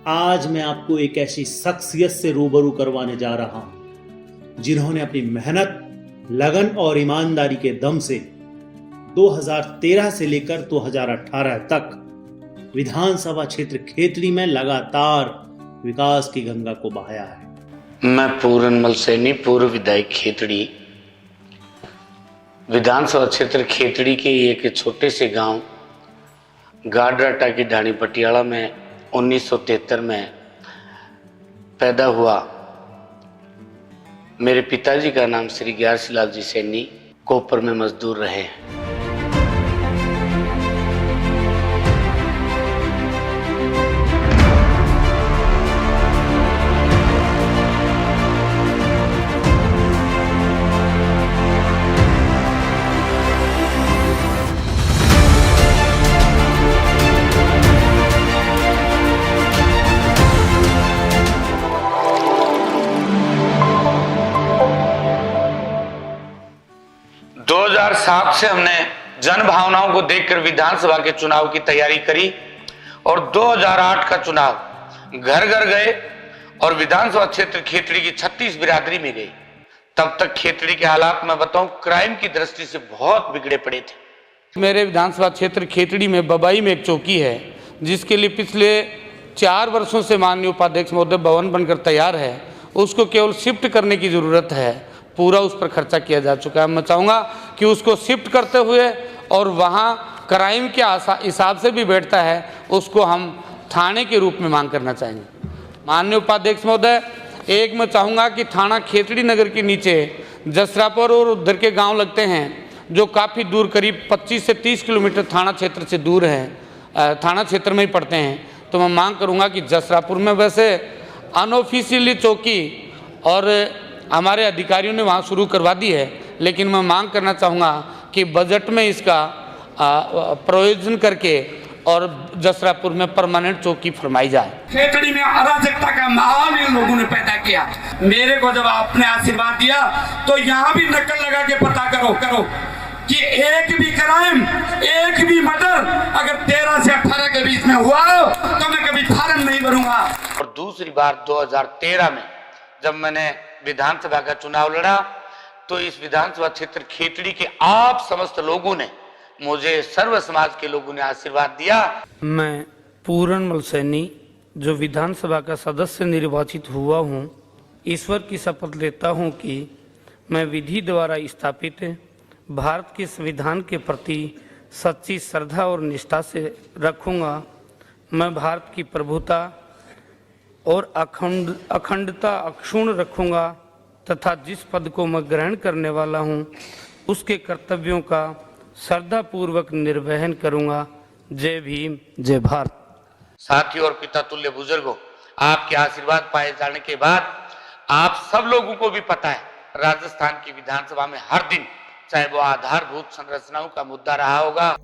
आज मैं आपको एक ऐसी शख्सियत से रूबरू करवाने जा रहा हूं जिन्होंने अपनी मेहनत, लगन और ईमानदारी के दम से 2013 से लेकर 2018 तक विधानसभा क्षेत्र खेतड़ी में लगातार विकास की गंगा को बहाया है। मैं पूरनमल सैनी, पूर्व विधायक खेतड़ी, विधानसभा क्षेत्र खेतड़ी के एक छोटे से गांव गाडराटा की ढाणी पटियाला में 1973 में पैदा हुआ। मेरे पिताजी का नाम श्री ग्यारसीलाल जी सैनी, कोपर में मजदूर रहे हैं। सात से हमने जन भावनाओं को देखकर विधानसभा के चुनाव की तैयारी करी और 2008 का चुनाव घर घर गए और विधानसभा क्षेत्र खेतड़ी की 36 बिरादरी में गई। तब तक खेतड़ी के हालात मैं बताऊं क्राइम की दृष्टि से बहुत बिगड़े पड़े थे। मेरे विधानसभा क्षेत्र खेतड़ी में बबाई में एक चौकी है जिसके लिए पिछले 4 वर्षों से माननीय उपाध्यक्ष महोदय भवन बनकर तैयार है। उसको केवल शिफ्ट करने की ज़रूरत है। पूरा उस पर खर्चा किया जा चुका है। मैं चाहूँगा कि उसको शिफ्ट करते हुए और वहाँ क्राइम के हिसाब से भी बैठता है, उसको हम थाने के रूप में मांग करना चाहेंगे। माननीय उपाध्यक्ष महोदय, एक मैं चाहूँगा कि थाना खेतड़ी नगर के नीचे जसरापुर और उधर के गांव लगते हैं जो काफ़ी दूर, करीब 25 से 30 किलोमीटर थाना क्षेत्र से दूर हैं, थाना क्षेत्र में ही पड़ते हैं। तो मैं मांग करूँगा कि जसरापुर में वैसे अनऑफिशियली चौकी और हमारे अधिकारियों ने वहाँ शुरू करवा दी है, लेकिन मैं मांग करना चाहूँगा कि बजट में इसका प्रयोजन करके और जसरापुर में परमानेंट चौकी फरमाई जाए। खेतड़ी में अराजकता का माहौल इन लोगों ने पैदा किया। मेरे को जब आपने आशीर्वाद दिया तो यहाँ भी नकल लगा के पता करो कि एक भी क्राइम, एक भी मर्डर अगर 13 से 18 के बीच में हुआ हो तो मैं कभी फार्म नहीं भरूंगा। और दूसरी बार 2013 में जब मैंने विधानसभा का चुनाव लड़ा तो इस विधानसभा क्षेत्र खेतड़ी के आप समस्त लोगों ने मुझे, सर्व समाज के लोगों ने आशीर्वाद दिया। मैं पूरनमल सैनी जो विधानसभा का सदस्य निर्वाचित हुआ हूँ, ईश्वर की शपथ लेता हूँ कि मैं विधि द्वारा स्थापित भारत के संविधान के प्रति सच्ची श्रद्धा और निष्ठा से रखूँगा। मैं भारत की प्रभुता और अखंडता अक्षुण्ण रखूँगा तथा जिस पद को मैं ग्रहण करने वाला हूँ उसके कर्तव्यों का श्रद्धापूर्वक निर्वहन करूँगा। जय भीम, जय भारत। साथियों और पिता तुल्य बुजुर्गों, आपके आशीर्वाद पाए जाने के बाद आप सब लोगों को भी पता है राजस्थान की विधानसभा में हर दिन चाहे वो आधारभूत संरचनाओं का मुद्दा रहा होगा,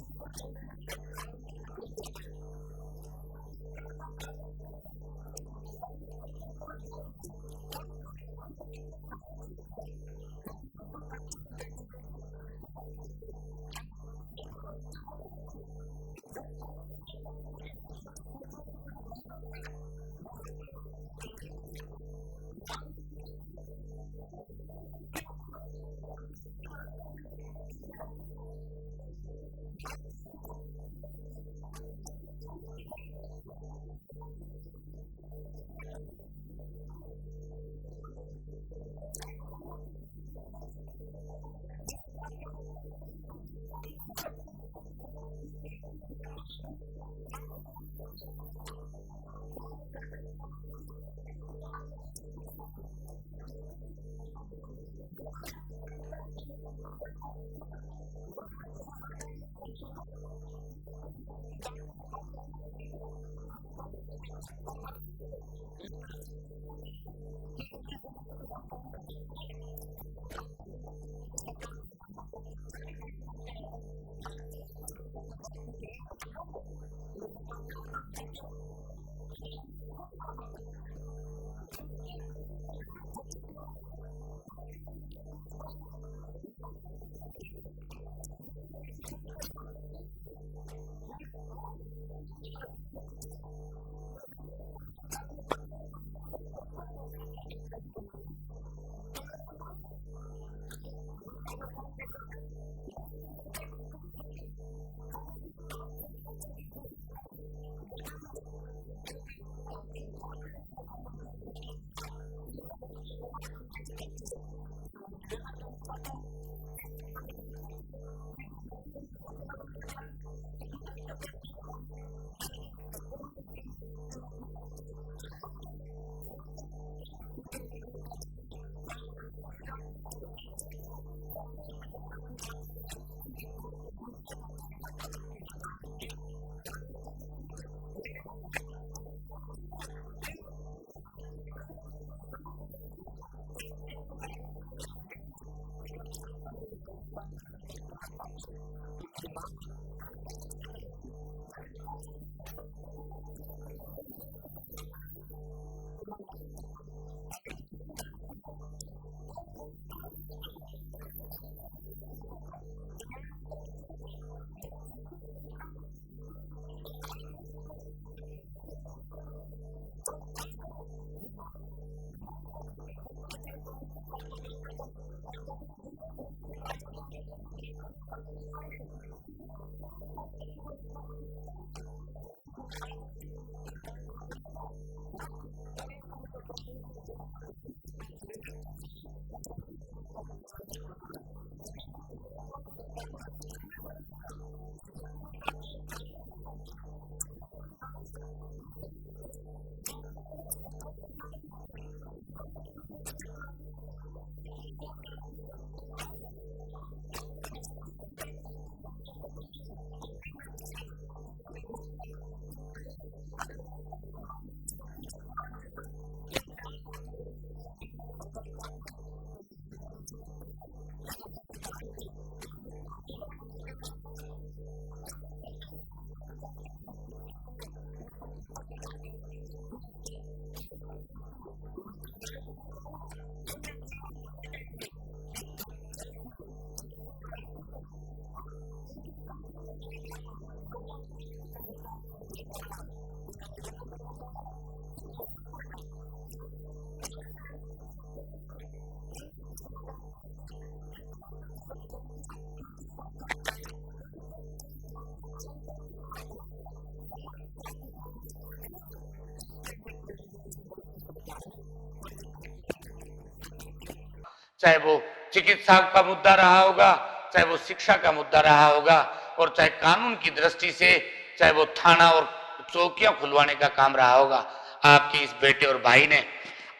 चाहे वो चिकित्सा का मुद्दा रहा होगा, चाहे वो शिक्षा का मुद्दा रहा होगा, और चाहे कानून की दृष्टि से चाहे वो थाना और चौकियां खुलवाने का काम रहा होगा, आपके इस बेटे और भाई ने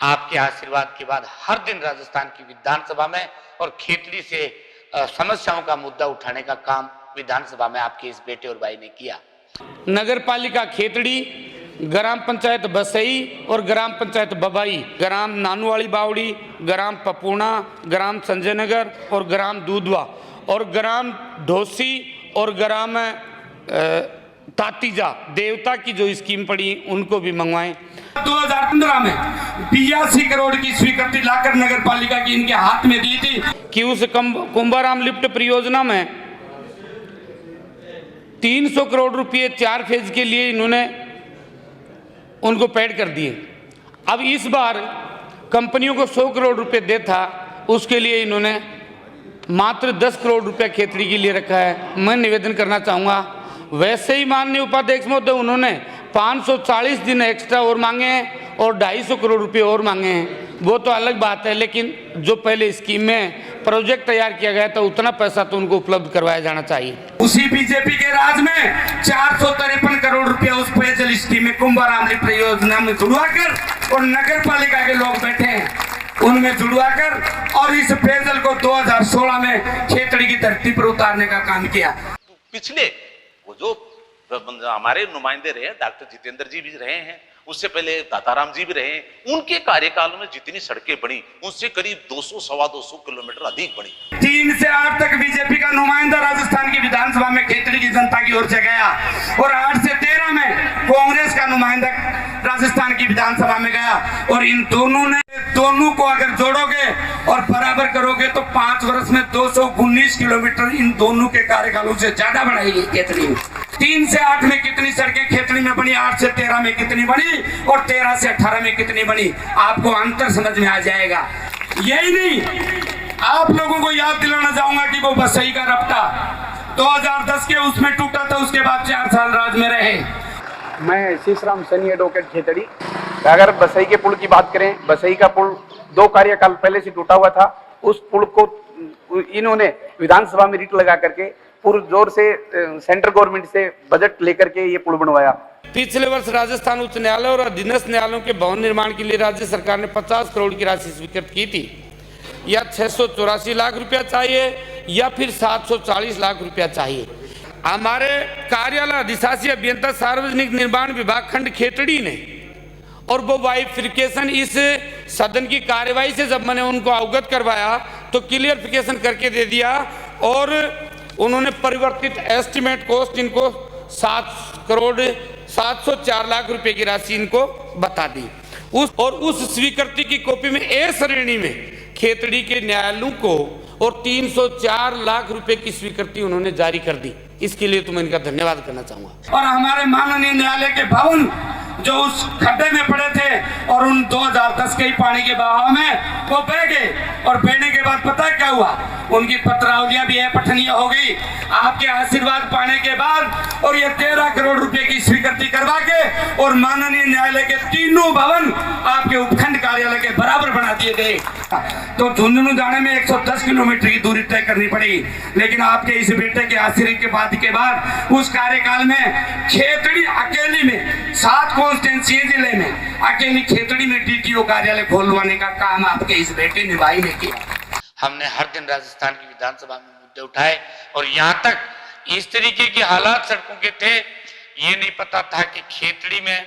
आपके आशीर्वाद के बाद हर दिन राजस्थान की विधानसभा में और खेतड़ी से समस्याओं का मुद्दा उठाने का काम विधानसभा में आपके इस बेटे और भाई ने किया। नगर पालिका खेतड़ी, ग्राम पंचायत बसई और ग्राम पंचायत बबाई, ग्राम नानूवाली बावड़ी, ग्राम पपूना, ग्राम संजय नगर और ग्राम दूधवा और ग्राम ढोसी और ग्राम तातीजा देवता की जो स्कीम पड़ी उनको भी मंगवाएं। 2015 में 82 करोड़ की स्वीकृति लाकर नगर पालिका की इनके हाथ में दी थी कि उस कुंभाराम लिफ्ट परियोजना में 300 करोड़ रुपए 4 फेज के लिए इन्होंने उनको पेड कर दिए। अब इस बार कंपनियों को 100 करोड़ रुपए दे था, उसके लिए इन्होंने मात्र 10 करोड़ रुपए खेतड़ी के लिए रखा है। मैं निवेदन करना चाहूँगा, वैसे ही माननीय उपाध्यक्ष महोदय उन्होंने 540 दिन एक्स्ट्रा और मांगे हैं और 250 करोड़ रुपए और मांगे हैं, वो तो अलग बात है, लेकिन जो पहले स्कीम में प्रोजेक्ट तैयार किया गया था उतना पैसा तो उनको उपलब्ध करवाया जाना चाहिए। उसी बीजेपी के राज में 453 करोड़ रुपए उस पेयजल स्कीम में कुंभाराम लिफ्ट परियोजना में जुड़वा कर और नगर पालिका के लोग बैठे हैं उनमें जुड़वा कर और इस पेयजल को 2016 में खेतड़ी की धरती पर उतारने का काम किया। पिछले वो जो हमारे नुमाइंदे रहे, डॉक्टर जितेंद्र जी भी रहे हैं, उससे पहले दाताराम जी भी रहे हैं, उनके कार्यकाल में जितनी सड़कें बनी उनसे करीब 200-250 किलोमीटर अधिक बनी। 3 से 8 तक बीजेपी का नुमाइंदा राजस्थान की विधानसभा में खेतड़ी की जनता की ओर से गया और 8 से 13 में कांग्रेस का नुमाइंदा राजस्थान की विधानसभा में गया और इन दोनों को अगर जोड़ोगे और बराबर करोगे तो 5 वर्ष में 219 किलोमीटर इन दोनों के कार्यकालों से ज्यादा बढ़ाएगी खेतड़ी में। 3 से 8 में कितनी सड़कें खेतड़ी में बनी, 8 से 13 में कितनी बनी और 13 से 18 में कितनी बनी, आपको अंतर समझ में आ जाएगा। यही नहीं, आप लोगों को याद दिलाना चाहूंगा कि वो बसई का रफ्ता 2010 के उसमें टूटा था, उसके बाद 4 साल राज में रहे। मैं शीशराम सनी एडवोकेट खेतड़ी। अगर बसई के पुल की बात करें, बसई का पुल 2 कार्यकाल पहले से टूटा हुआ था। उस पुल को इन्होंने विधानसभा में रिट लगा करके पूरे जोर से सेंट्रल गवर्नमेंट से बजट लेकर के ये पुल बनवाया। पिछले वर्ष राजस्थान उच्च न्यायालय और अधीनस्थ न्यायालयों के भवन निर्माण के लिए राज्य सरकार ने 50 करोड़ की राशि स्वीकृत की थी। या 684 लाख रुपया चाहिए या फिर 740 लाख रुपया चाहिए। हमारे कार्यालय अधिशासी अभियंता सार्वजनिक निर्माण विभाग खंड खेतड़ी ने और वो वाइफिकेशन इस सदन की कार्यवाही से जब मैंने उनको अवगत करवाया तो क्लियरिफिकेशन करके दे दिया और उन्होंने परिवर्तित एस्टिमेट कॉस्ट इनको 7 करोड़ 704 लाख रुपए की राशि इनको बता दी। उस स्वीकृति की कॉपी में ए श्रेणी में खेतड़ी के न्यायालयों को और 304 लाख रुपए की स्वीकृति उन्होंने जारी कर दी। इसके लिए तो मैं इनका धन्यवाद करना चाहूंगा। और हमारे माननीय न्यायालय के भवन जो उस खड्डे में पड़े थे और उन 2010 के ही पानी के बहाव में वो बह गए और बहने के बाद पता है क्या हुआ, उनकी पत्रावलियां भी है पठनीय हो गई आपके आशीर्वाद पाने के बाद। और ये 13 करोड़ रुपए की स्वीकृति करवा के और माननीय न्यायालय के तीनों भवन आपके उपखंड कार्यालय के बराबर बना दिए गए। तो झुंझुनू जाने में 110 किलोमीटर की दूरी तय करनी पड़ी, लेकिन आपके इस बेटे के आशीर्वाद के बाद उस कार्यकाल में खेतड़ी अकेली में 7 कॉन्स्टिट्यूंसी जिले में अकेली खेतड़ी में डीटीओ कार्यालय खोलवाने का काम आपके इस बेटे ने भाई ने किया। हमने हर दिन राजस्थान की विधानसभा में मुद्दे उठाए और यहाँ तक इस तरीके के हालात सड़कों के थे, ये नहीं पता था कि खेतड़ी में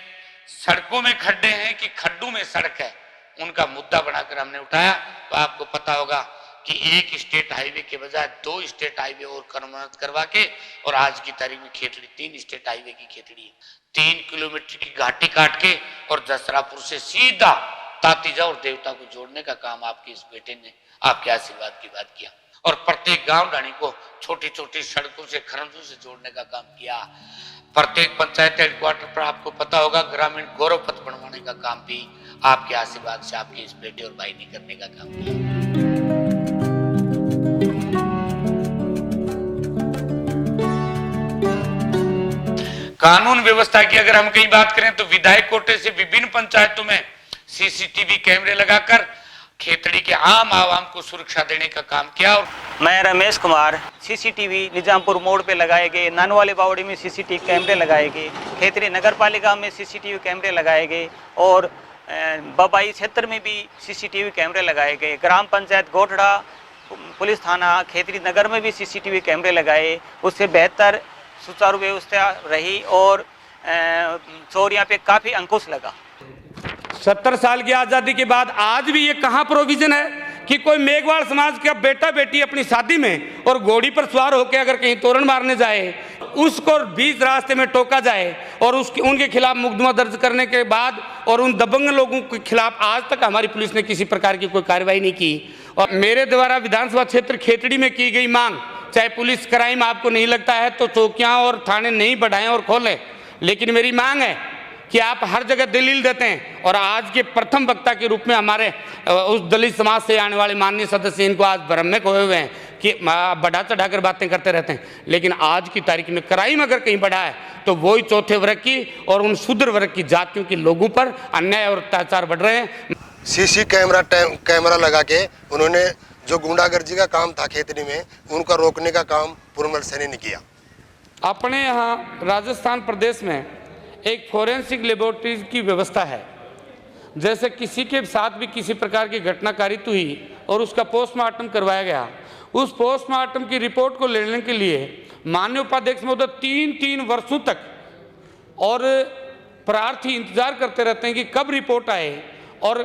सड़कों में खड्डे हैं कि खड्डों में सड़क है, उनका मुद्दा बनाकर हमने उठाया। तो आपको पता होगा कि एक स्टेट हाईवे के बजाय 2 स्टेट हाईवे और कर्मरत करवा के और आज की तारीख में खेतड़ी 3 स्टेट हाईवे की खेतड़ी है। 3 किलोमीटर की घाटी काट के और जसरापुर से सीधा तातीजा और देवता को जोड़ने का काम आपके इस बेटे ने आपके आशीर्वाद की बात किया और प्रत्येक गांव ढाणी को छोटी छोटी सड़कों से खरंजों से जोड़ने का काम किया। प्रत्येक पंचायत हेडक्वार्टर पर आपको पता होगा ग्रामीण गौरव पथ बनवाने का काम भी आपके आशीर्वाद से आपके इस बेटे और भाई ने करने का काम किया। कानून व्यवस्था की अगर हम कहीं बात करें तो विधायक कोटे से विभिन्न पंचायतों में सीसीटीवी कैमरे लगाकर खेतड़ी के आम आवाम को सुरक्षा देने का काम किया। और मैं रमेश कुमार, सीसीटीवी निजामपुर मोड़ पे लगाए गए, नानवाली बावड़ी में सीसीटीवी कैमरे लगाए गए, खेतड़ी नगर पालिका में सीसीटीवी कैमरे लगाए गए और बबाई क्षेत्र में भी सीसीटीवी कैमरे लगाए गए। ग्राम पंचायत गोठड़ा पुलिस थाना खेतड़ी नगर में भी सीसीटीवी कैमरे लगाए, उससे बेहतर सुचारू व्यवस्था रही और चोरियां पे काफ़ी अंकुश लगा। 70 साल की आज़ादी के बाद आज भी ये कहाँ प्रोविजन है कि कोई मेघवाल समाज का बेटा बेटी अपनी शादी में और घोड़ी पर सवार होकर अगर कहीं तोरण मारने जाए उसको बीच रास्ते में टोका जाए और उनके खिलाफ मुकदमा दर्ज करने के बाद और उन दबंग लोगों के खिलाफ आज तक हमारी पुलिस ने किसी प्रकार की कोई कार्रवाई नहीं की। और मेरे द्वारा विधानसभा क्षेत्र खेतड़ी में की गई मांग, चाहे पुलिस क्राइम आपको नहीं लगता है तो चौकियां और थाने नहीं बढ़ाएं और खोलें, लेकिन मेरी मांग है कि आप हर जगह दलील देते हैं और आज के प्रथम वक्ता के रूप में हमारे उस दलित समाज से आने वाले माननीय सदस्य इनको आज भ्रम में खोए हुए हैं कि बढ़ा चढ़ाकर बातें करते रहते हैं, लेकिन आज की तारीख में क्राइम अगर कहीं बढ़ा है तो वही चौथे वर्ग की और उन शूद्र वर्ग की जातियों के लोगों पर अन्याय और अत्याचार बढ़ रहे हैं। सीसी कैमरा लगा के उन्होंने जो गुंडागर्दी का काम था खेतड़ी में उनका रोकने का काम पूर्णबल सैनी ने किया। अपने यहाँ राजस्थान प्रदेश में एक फोरेंसिक लेबोरेटरी की व्यवस्था है, जैसे किसी के साथ भी किसी प्रकार की घटना कारित हुई और उसका पोस्टमार्टम करवाया गया, उस पोस्टमार्टम की रिपोर्ट को लेने के लिए माननीय उपाध्यक्ष महोदय 3 वर्षों तक और प्रार्थी इंतजार करते रहते हैं कि कब रिपोर्ट आए और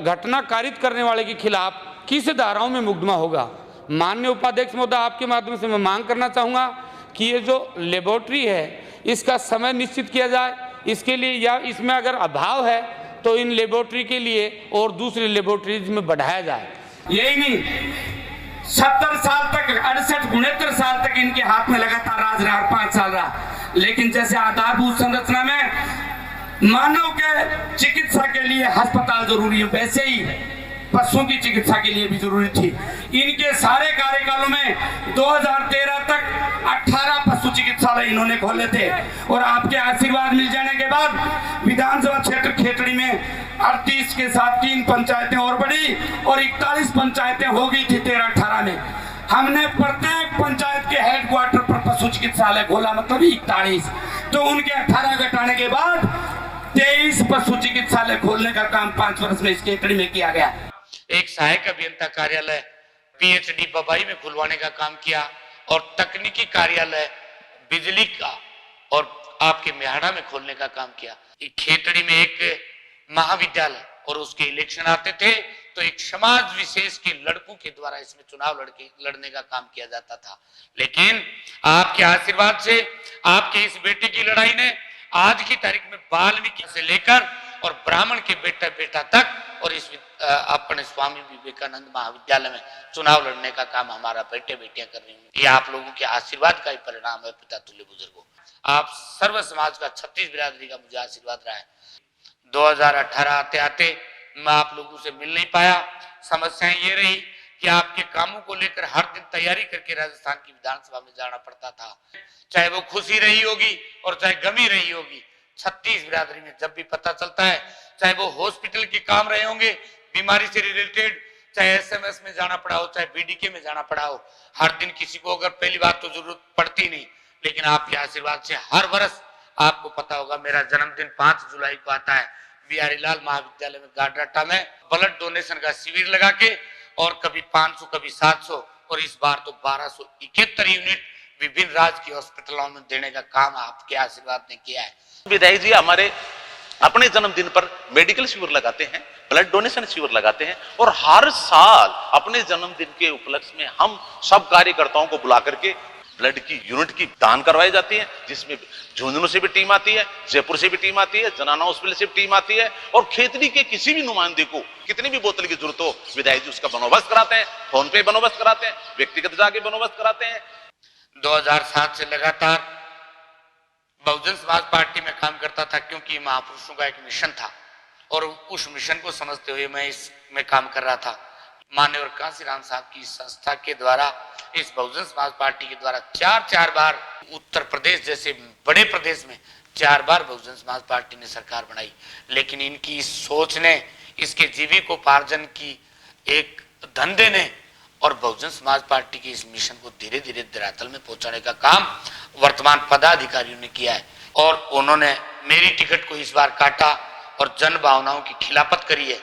घटना कारित करने वाले के खिलाफ किस धाराओं में मुकदमा होगा। माननीय उपाध्यक्ष महोदय, आपके माध्यम से मैं मांग करना चाहूँगा कि ये जो लेबोरेटरी है इसका समय निश्चित किया जाए, इसके लिए या इसमें अगर अभाव है तो इन लेबोरेटरी के लिए और दूसरी लेबोरेटरीज में बढ़ाया जाए। यही नहीं, 70 साल तक 68-69 साल तक इनके हाथ में लगातार राज रहा, 5 साल रहा, लेकिन जैसे आधारभूत संरचना में मानव के चिकित्सा के लिए अस्पताल जरूरी है, वैसे ही पशुओं की चिकित्सा के लिए भी जरूरी थी। इनके सारे कार्यकालों में 2013 तक 18 पशु चिकित्सालय इन्होंने खोले थे और आपके आशीर्वाद मिल जाने के बाद विधानसभा क्षेत्र खेतड़ी में 38 के साथ 3 पंचायतें और बढ़ी और 41 पंचायतें हो गई थी 13-18 में। हमने प्रत्येक पंचायत के हेडक्वार्टर पर पशु चिकित्सालय खोला, मतलब 41। तो उनके 18 घटाने के बाद 23 पशु चिकित्सालय खोलने का काम 5 वर्ष में इस खेतड़ी में किया गया। एक सहायक अभियंता कार्यालय पीएचडी बबाई में खुलवाने का काम किया और तकनीकी कार्यालय बिजली का और आपके मेहाड़ा में खोलने का काम किया। खेतड़ी में एक महाविद्यालय और उसके इलेक्शन आते थे तो एक समाज विशेष के लड़कों के द्वारा इसमें चुनाव लड़ने का काम किया जाता था, लेकिन आपके आशीर्वाद से आपके इस बेटे की लड़ाई ने आज की तारीख में वाल्मीकि से लेकर और ब्राह्मण के बेटा तक और इस अपने स्वामी विवेकानंद महाविद्यालय में चुनाव लड़ने का काम हमारा बेटे बेटियां कर रही हैं। ये आप लोगों के आशीर्वाद का ही परिणाम है। पिता तुल्य बुजुर्गों, आप सर्व समाज का 36 बिरादरी का मुझे आशीर्वाद रहा है। 2018 आते आते मैं आप लोगों से मिल नहीं पाया, समस्याएं ये रही कि आपके कामों को लेकर हर दिन तैयारी करके राजस्थान की विधानसभा में जाना पड़ता था, चाहे वो खुशी रही होगी और चाहे गमी रही होगी। 36 बिरादरी में जब भी पता चलता है, चाहे वो हॉस्पिटल के काम रहे होंगे, बीमारी से रिलेटेड, चाहे एसएमएस में जाना पड़ा हो, चाहे बीडीके में जाना पड़ा हो, हर दिन किसी को अगर पहली बात तो जरूरत पड़ती नहीं, लेकिन आपके आशीर्वाद से हर वर्ष आपको पता होगा मेरा जन्मदिन 5 जुलाई को आता है। बिहारी लाल महाविद्यालय में गाडराटा में ब्लड डोनेशन का शिविर लगा के, और कभी 500 कभी 700 और इस बार तो 1271 यूनिट विभिन्न राजकीय हॉस्पिटलों में देने का काम आपके आशीर्वाद ने किया है। विधायक जी हमारे अपने जन्मदिन पर मेडिकल शिविर लगाते हैं, ब्लड डोनेशन शिविर लगाते हैं, और हर साल अपने जन्मदिन के उपलक्ष्य में हम सब कार्यकर्ताओं को बुला करके ब्लड की यूनिट की दान करवाई जाती है, जिसमें झुंझुनू से भी टीम आती है, जयपुर से भी टीम आती है, जनाना हॉस्पिटल से भी टीम आती है, और खेतड़ी के किसी भी नुमाइंदे को कितनी भी बोतल की जरूरत हो, विधायक जी उसका बंदोबस्त कराते हैं, फोन पे बंदोबस्त कराते हैं, व्यक्तिगत जाके बंदोबस्त कराते हैं। 2007 से लगातार बहुजन समाज पार्टी में काम करता था, क्योंकि महापुरुषों का एक मिशन था और उस मिशन को समझते हुए मैं इसमें काम कर रहा था। माननीय और कांसीराम साहब की संस्था के द्वारा, इस बहुजन समाज पार्टी के द्वारा चार बार उत्तर प्रदेश जैसे बड़े प्रदेश में 4 बार बहुजन समाज पार्टी ने सरकार बनाई, लेकिन इनकी इस सोच ने, इसके जीविकोपार्जन की एक धंधे ने और बहुजन समाज पार्टी के इस मिशन को धीरे धीरे धरातल में पहुंचाने का काम वर्तमान पदाधिकारियों ने किया है, और उन्होंने मेरी टिकट को इस बार काटा और जन भावनाओं की खिलाफत करी है।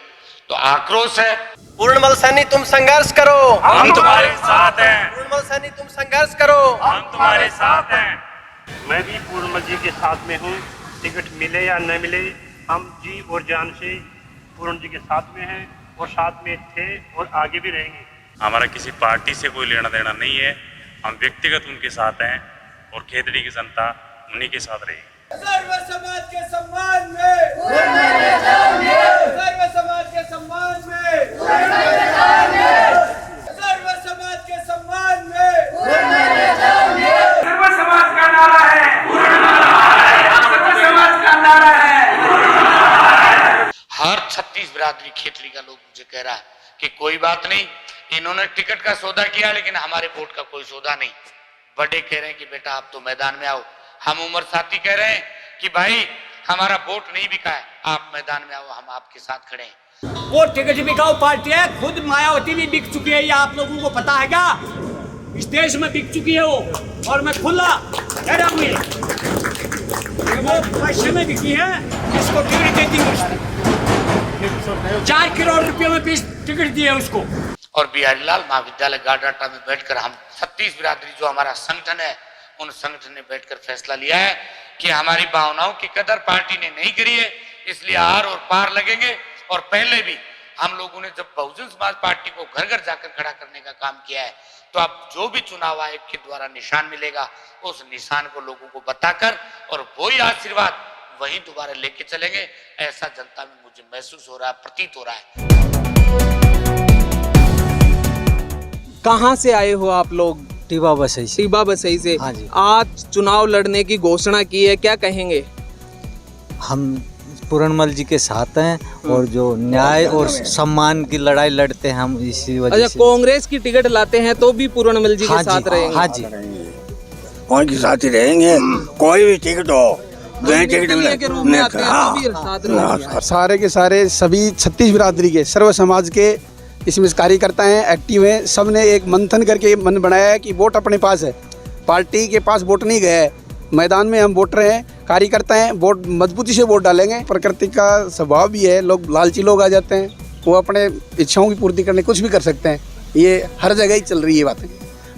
तो आक्रोश है, पूर्णमल सैनी तुम संघर्ष करो, हम तुम्हारे साथ हैं। पूर्णमल सैनी तुम संघर्ष करो, हम तुम्हारे साथ हैं। मैं भी पूर्णमल जी के साथ में हूँ, टिकट मिले या न मिले, हम जी और जान से पूर्ण जी के साथ में हैं और साथ में थे और आगे भी रहेंगे। हमारा किसी पार्टी से कोई लेना देना नहीं है, हम व्यक्तिगत उनके साथ हैं और खेतड़ी की जनता उन्हीं के साथ रहेगी। सर्व समाज के सम्मान में, सर्व समाज के सम्मान में, सर्व समाज के सम्मान में, सर्व समाज का नारा है, सर्व समाज का नारा है। हर 36 बिरादरी खेतड़ी का लोग मुझे कह रहा है कि कोई बात नहीं, इन्होंने टिकट का सौदा किया लेकिन हमारे वोट का कोई सौदा नहीं। बड़े कह रहे हैं कि बेटा आप तो मैदान में आओ, हम उम्र साथी कह रहे हैं कि भाई हमारा वोट नहीं बिका है, आप मैदान में आओ, हम आपके साथ खड़े हैं। वो टिकट बिकाऊ पार्टी है, खुद मायावती भी बिक चुकी है, ये आप लोगों को पता है क्या? इस देश में बिक चुकी है वो, और मैं खुला कह रहा हूँ वो पैसे में बिकी है, इसको टिकट दे दी उसने, 4 करोड़ रुपये में टिकट दिए उसको। और बिहारी लाल महाविद्यालय गाडराटा में बैठकर हम 36 बिरादरी जो हमारा संगठन है, उन संगठन ने बैठकर फैसला लिया है कि हमारी भावनाओं की कदर पार्टी ने नहीं करी है, इसलिए आर और पार लगेंगे। और पहले भी हम लोगों ने जब बहुजन समाज पार्टी को घर घर जाकर खड़ा करने का काम किया है, तो अब जो भी चुनाव आयोग के द्वारा निशान मिलेगा, उस निशान को लोगों को बताकर और वही आशीर्वाद वही दोबारा लेके चलेंगे, ऐसा जनता में मुझे महसूस हो रहा है, प्रतीत हो रहा है। कहाँ से आए हो आप लोग? टीबा बसई से। टीबा बसई से। हाँ जी। आज चुनाव लड़ने की घोषणा की है, क्या कहेंगे? हम पूर्णमल जी के साथ हैं और जो न्याय और सम्मान की लड़ाई लड़ते हैं हम इसी वजह से। कांग्रेस की टिकट लाते हैं तो भी पूर्णमल जी के साथ रहेंगे? हाँ जी, कौन के साथ ही रहेंगे, कोई भी टिकट हो, के रूप में आते हैं तो भी साथ रहेंगे। सारे के सारे सभी 36 बिरादरी के सर्व समाज के इसमें कार्यकर्ता हैं, एक्टिव हैं। सब ने एक मंथन करके मन बनाया है कि वोट अपने पास है, पार्टी के पास वोट नहीं गया है, मैदान में हम वोटर हैं, कार्यकर्ता हैं, वोट मजबूती से वोट डालेंगे। प्रकृति का स्वभाव भी है, लोग लालची लोग आ जाते हैं, वो अपने इच्छाओं की पूर्ति करने कुछ भी कर सकते हैं, ये हर जगह ही चल रही है बातें।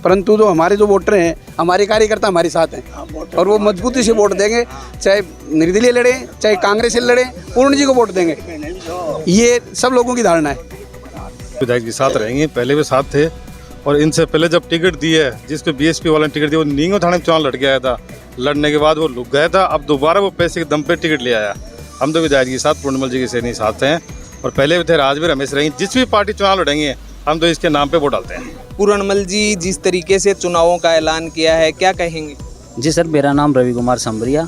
परंतु जो हमारे जो वोटर हैं, हमारे कार्यकर्ता हमारे साथ हैं और वो मजबूती से वोट देंगे, चाहे निर्दलीय लड़े, चाहे कांग्रेस से लड़े, पूर्ण जी को वोट देंगे, ये सब लोगों की धारणा है। विधायक के साथ रहेंगे, पहले भी साथ थे और इनसे पहले जब टिकट दी है, जिसको बीएसपी वाले ने टिकट दिया, वो नींगो थाने में चुनाव लड़ के आया था, लड़ने के बाद वो लुक गया था, अब दोबारा वो पैसे के दम पे टिकट ले आया। हम तो विधायक के साथ पूर्णमल जी के सैनी साथ हैं और पहले भी थे, आज भी रमेश रहेंगे, जिस भी पार्टी चुनाव लड़ेंगे हम तो इसके नाम पे वोट डालते हैं। पूर्णमल जी जिस तरीके से चुनावों का ऐलान किया है, क्या कहेंगे? जी सर, मेरा नाम रवि कुमार संबरिया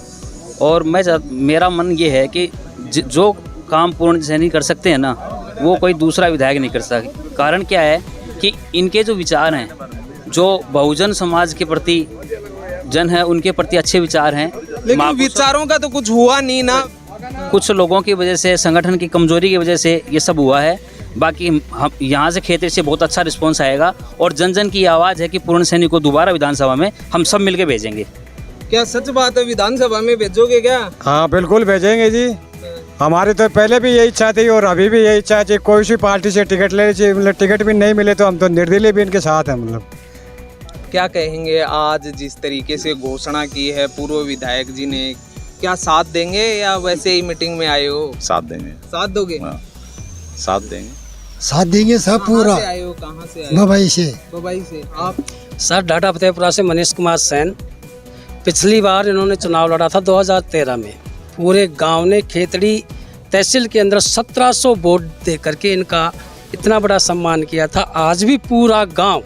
और मेरा मन ये है कि जो काम पूर्ण सैनी कर सकते हैं ना, वो कोई दूसरा विधायक नहीं कर कारण क्या है कि इनके जो विचार हैं, जो बहुजन समाज के प्रति जन है उनके प्रति अच्छे विचार हैं, लेकिन विचारों का तो कुछ हुआ नहीं ना। कुछ लोगों की वजह से, संगठन की कमजोरी की वजह से ये सब हुआ है। बाकी हम यहाँ से खेतड़ी से बहुत अच्छा रिस्पांस आएगा और जन जन की आवाज़ है कि पूर्ण सैनी को दोबारा विधानसभा में हम सब मिलके भेजेंगे। क्या सच बात है, विधानसभा में भेजोगे क्या? हाँ बिल्कुल भेजेंगे जी। हमारी तो पहले भी यही इच्छा थी और अभी भी यही इच्छा है। कोई सी पार्टी से टिकट ले लीजिए, मतलब टिकट भी नहीं मिले तो हम तो निर्दलीय भी इनके साथ हैं। मतलब क्या कहेंगे, आज जिस तरीके से घोषणा की है पूर्व विधायक जी ने, क्या साथ देंगे या वैसे ही मीटिंग में आए हो? साथ देंगे। साथ दोगे? साथ देंगे, साथ देंगे सब पूरा। कहाँ से आए हो? कहाँ से आए हो? बम्बई से। बम्बई से। आप? सर डाटा फतेहपुरा से मनीष कुमार सेन। पिछली बार इन्होंने चुनाव लड़ा था 2013 में। पूरे गांव ने खेतड़ी तहसील के अंदर 1700 वोट दे करके इनका इतना बड़ा सम्मान किया था। आज भी पूरा गांव,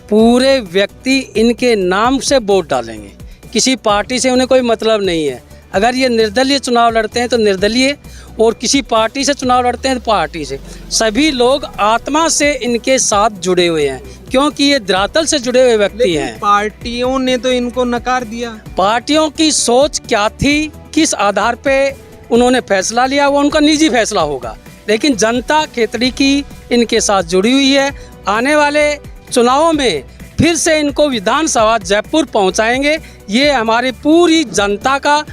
पूरे व्यक्ति इनके नाम से वोट डालेंगे। किसी पार्टी से उन्हें कोई मतलब नहीं है। अगर ये निर्दलीय चुनाव लड़ते हैं तो निर्दलीय, और किसी पार्टी से चुनाव लड़ते हैं तो पार्टी से। सभी लोग आत्मा से इनके साथ जुड़े हुए हैं, क्योंकि ये धरातल से जुड़े हुए व्यक्ति हैं। पार्टियों ने तो इनको नकार दिया। पार्टियों की सोच क्या थी, किस आधार पे उन्होंने फैसला लिया, वो उनका निजी फैसला होगा। लेकिन जनता खेतड़ी की इनके साथ जुड़ी हुई है। आने वाले चुनावों में फिर से इनको विधानसभा जयपुर पहुंचाएंगे। ये हमारी पूरी जनता का,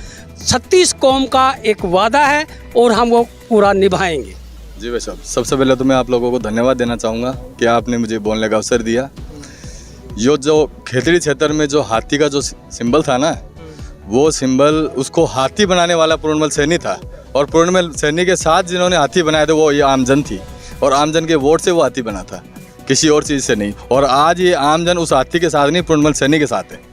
36 कौम का एक वादा है और हम वो पूरा निभाएंगे। जी भाई साहब, सबसे पहले तो मैं आप लोगों को धन्यवाद देना चाहूँगा कि आपने मुझे बोलने का अवसर दिया। जो खेतड़ी क्षेत्र में जो हाथी का जो सिंबल था ना, वो सिंबल उसको हाथी बनाने वाला पूर्णमल सैनी था, और पूर्णमल सैनी के साथ जिन्होंने हाथी बनाया था वो ये आमजन थी, और आमजन के वोट से वो हाथी बना था, किसी और चीज़ से नहीं। और आज ये आमजन उस हाथी के साथ नहीं, पूर्णमल सैनी के साथ है।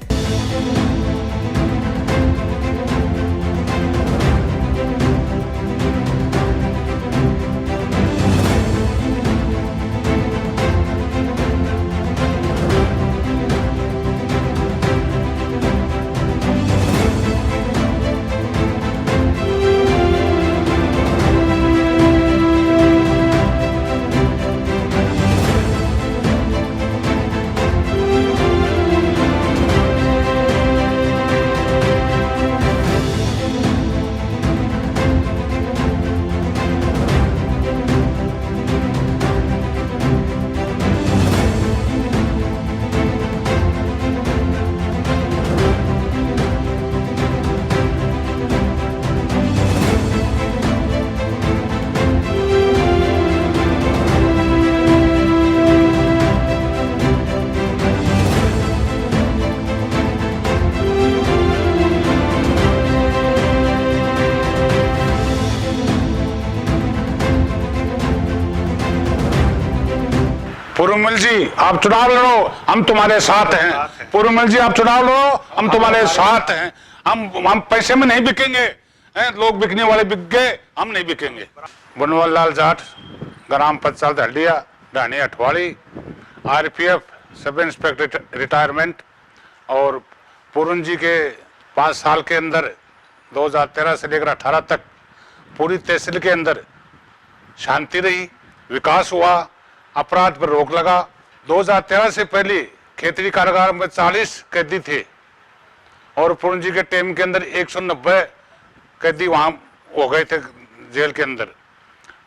पुरुमल जी आप चुनाव लड़ो, हम तुम्हारे साथ हैं। पुरुमल जी आप चुनाव लड़ो, हम तुम्हारे साथ हैं। हम पैसे में नहीं बिकेंगे, लोग बिकने वाले बिक गए, हम नहीं बिकेंगे। बनवाल लाल जाट, ग्राम पंचायत हल्डिया, ढाणी अठवाड़ी, RPF सब इंस्पेक्टर रिटायरमेंट। और पूर्ण जी के 5 साल के अंदर 2013 से लेकर 18 तक पूरी तहसील के अंदर शांति रही, विकास हुआ, अपराध पर रोक लगा। 2013 से पहले खेतड़ी कारागार में 40 कैदी थे, और पूर्ण जी के टाइम के अंदर 190 कैदी वहां हो गए थे जेल के अंदर,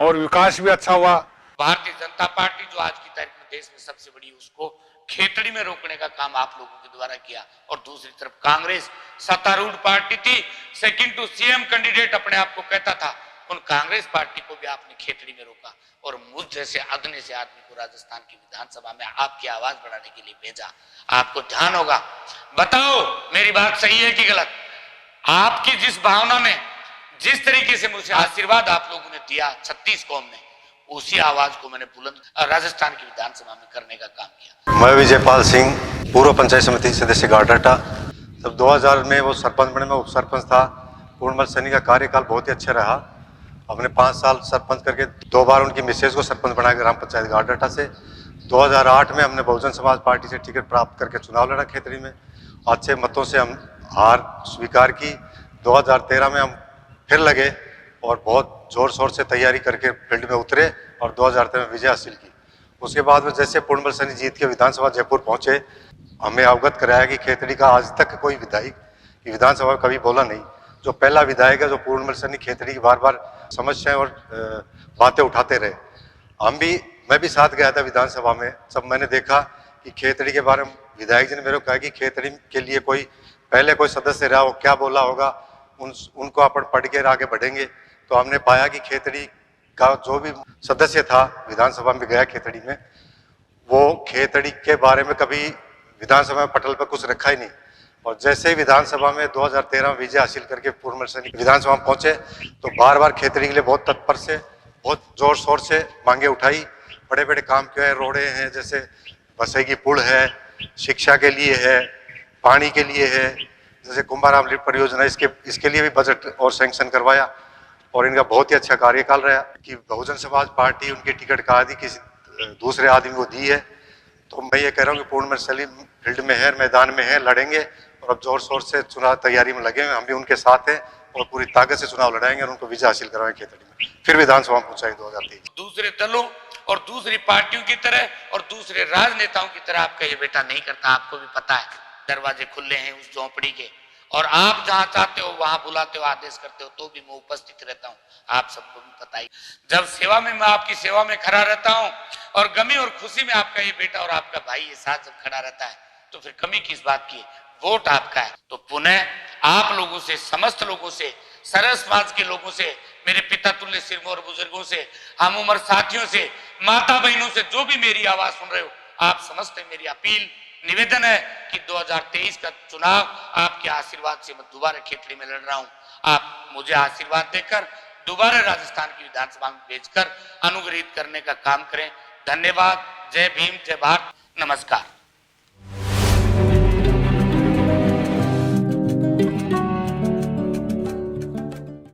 और विकास भी अच्छा हुआ। भारतीय जनता पार्टी जो आज की तारीख में देश में सबसे बड़ी, उसको खेतड़ी में रोकने का काम आप लोगों के द्वारा किया। और दूसरी तरफ कांग्रेस सत्तारूढ़ पार्टी थी, सेकंड टू CM कैंडिडेट अपने आप को कहता था, उन कांग्रेस पार्टी को भी आपने खेतड़ी में रोका, और मुझ जैसे अग्नि से आदमी को राजस्थान की विधानसभा में आपकी आवाज बढ़ाने के लिए भेजा। आपको ध्यान होगा, बताओ मेरी बात सही है कि गलत। आपकी जिस भावना में, जिस तरीके से मुझे आशीर्वाद आप लोगों ने दिया 36 कौम ने, उसी आवाज को मैंने बुलंद राजस्थान की विधानसभा में करने का काम किया। मैं विजयपाल सिंह, पूर्व पंचायत समिति सदस्य गारडाटा। जब 2000 में वो सरपंच बने, मैं उप सरपंच था। पूर्णमल सैनी का कार्यकाल बहुत ही अच्छा रहा। हमने 5 साल सरपंच करके 2 बार उनकी मिसेज को सरपंच बनाया ग्राम पंचायत गारडाटा से। 2008 में हमने बहुजन समाज पार्टी से टिकट प्राप्त करके चुनाव लड़ा खेतड़ी में, अच्छे मतों से हम हार स्वीकार की। 2013 में हम फिर लगे और बहुत जोर शोर से तैयारी करके फील्ड में उतरे और 2013 में विजय हासिल की। उसके बाद में जैसे पूर्णमल सैनी जीत के विधानसभा जयपुर पहुंचे, हमें अवगत कराया कि खेतड़ी का आज तक कोई विधायक विधानसभा में कभी बोला नहीं। जो पहला विधायक है जो पूर्णमल सैनी खेतड़ी की बार बार समस्याएं और बातें उठाते रहे। मैं भी साथ गया था विधानसभा में, जब मैंने देखा कि खेतड़ी के बारे में विधायक जी ने मेरे को कहा कि खेतड़ी के लिए कोई पहले कोई सदस्य रहा हो, क्या बोला होगा, उनको अपन पढ़ के आगे बढ़ेंगे। तो हमने पाया कि खेतड़ी का जो भी सदस्य था विधानसभा में गया खेतड़ी में, वो खेतड़ी के बारे में कभी विधानसभा में पटल पर कुछ रखा ही नहीं। और जैसे ही विधानसभा में 2013 में विजय हासिल करके पूर्णमल सैनी विधानसभा में पहुंचे तो बार बार खेतड़ी के लिए बहुत तत्पर से, बहुत जोर शोर से मांगे उठाई। बड़े बड़े काम किए हैं, रोडे हैं, जैसे बसई की पुल है, शिक्षा के लिए है, पानी के लिए है, जैसे कुंभाराम लिफ्ट परियोजना, इसके लिए भी बजट और सैंक्शन करवाया। और इनका बहुत ही अच्छा कार्यकाल रहा कि बहुजन समाज पार्टी उनकी टिकट का आदि किसी दूसरे आदमी को दी है। तो मैं ये कह रहा हूँ कि पूर्णमल सैनी फील्ड में है, मैदान में है, लड़ेंगे और अब जोर शोर से चुनाव तैयारी में लगे हैं। हम भी उनके साथ हैं और पूरी ताकत से चुनाव लड़ाएंगे और उनको विजय हासिल करवाएंगे खेतड़ी में, फिर विधानसभा में पहुंचाएंगे 2023। दूसरे दलों और दूसरी पार्टियों की तरह और दूसरे राजनेताओं की तरह आपका ये बेटा नहीं करता। आपको भी पता है दरवाजे खुले हैं उस झोंपड़ी के, और आप जहां चाहते हो वहां बुलाते हो, आदेश करते हो, तो भी मैं उपस्थित रहता हूं। आप सबको भी पता ही, जब सेवा में मैं आपकी सेवा में खड़ा रहता हूं और गमी और खुशी में आपका ये बेटा और आपका भाई ये साथ जब खड़ा रहता है तो फिर कमी किस बात की है? वोट आपका है। तो पुनः आप लोगों से, समस्त लोगों से, सरस समाज के लोगों से, मेरे पिता तुल्य सिरमौर बुजुर्गों से, हम उम्र साथियों से, माता बहनों से, जो भी मेरी आवाज सुन रहे हो, आप समस्त मेरी अपील निवेदन है कि 2023 का चुनाव आपके आशीर्वाद से मैं दोबारा खेतड़ी में लड़ रहा हूं। आप मुझे आशीर्वाद देकर दोबारा राजस्थान की विधानसभा में भेजकर अनुग्रहित करने का काम करें। धन्यवाद। जय भीम, जय भारत, नमस्कार।